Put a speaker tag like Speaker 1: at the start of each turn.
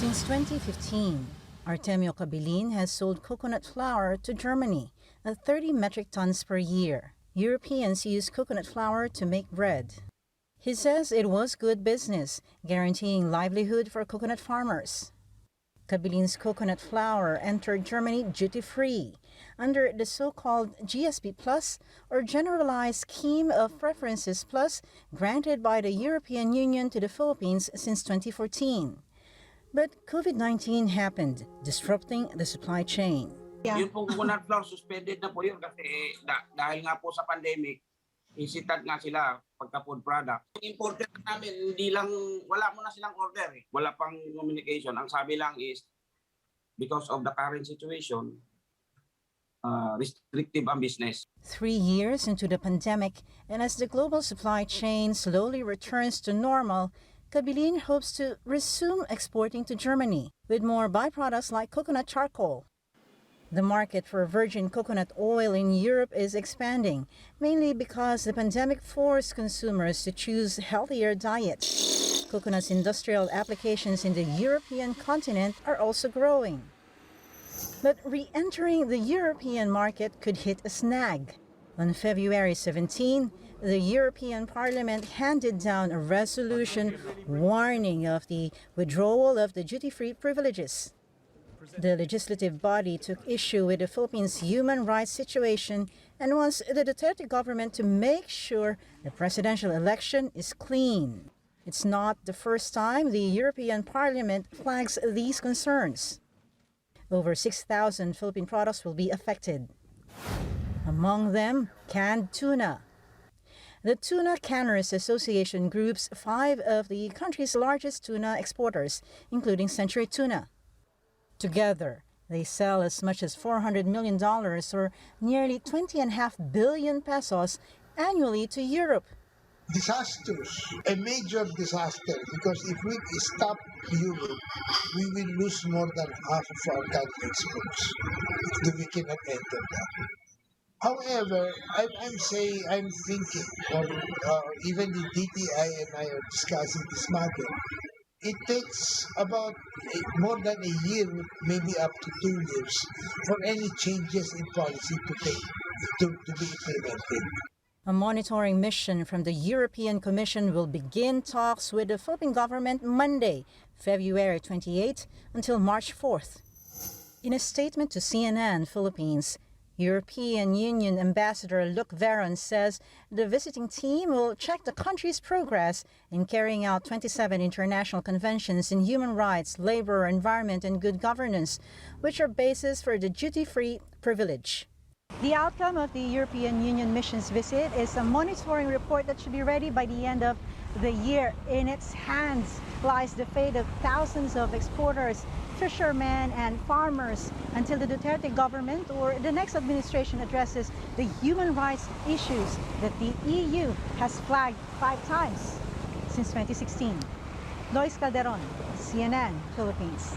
Speaker 1: Since 2015, Artemio Cabilin has sold coconut flour to Germany at 30 metric tons per year. Europeans use coconut flour to make bread. He says it was good business, guaranteeing livelihood for coconut farmers. Cabilin's coconut flour entered Germany duty-free under the so-called GSP Plus, or Generalized Scheme of Preferences Plus, granted by the European Union to the Philippines since 2014. But COVID-19 happened, disrupting the supply chain.
Speaker 2: Yung pong coconut flour, suspended na po yun kasi dahil nga po sa pandemic, isitat nga sila pagka food product. Yung importer namin, wala mo na silang order eh. Wala pang communication. Ang sabi lang is, because of the current situation, restrictive ang business.
Speaker 1: 3 years into the pandemic, and as the global supply chain slowly returns to normal, Cabilin hopes to resume exporting to Germany with more byproducts like coconut charcoal. The market for virgin coconut oil in Europe is expanding, mainly because the pandemic forced consumers to choose healthier diets. Coconut's industrial applications in the European continent are also growing. But re-entering the European market could hit a snag. On February 17, the European Parliament handed down a resolution warning of the withdrawal of the duty-free privileges. The legislative body took issue with the Philippines' human rights situation and wants the Duterte government to make sure the presidential election is clean. It's not the first time the European Parliament flags these concerns. Over 6,000 Philippine products will be affected. Among them, canned tuna. The Tuna Canners Association groups 5 of the country's largest tuna exporters, including Century Tuna. Together, they sell as much as $400 million, or nearly 20.5 billion pesos annually to Europe.
Speaker 3: Disastrous, a major disaster, because if we stop Europe, we will lose more than half of our canned exports. We cannot enter that. However, I'm thinking, or even the DTI and I are discussing this matter. It takes about more than a year, maybe up to 2 years, for any changes in policy to be implemented.
Speaker 1: A monitoring mission from the European Commission will begin talks with the Philippine government Monday, February 28, until March 4th. In a statement to CNN Philippines, European Union Ambassador Luc Veron says the visiting team will check the country's progress in carrying out 27 international conventions in human rights, labor, environment, and good governance, which are bases for the duty-free privilege. The outcome of the European Union mission's visit is a monitoring report that should be ready by the end of the year. In its hands lies the fate of thousands of exporters, fishermen, and farmers until the Duterte government or the next administration addresses the human rights issues that the EU has flagged 5 times since 2016. Lois Calderon, CNN, Philippines.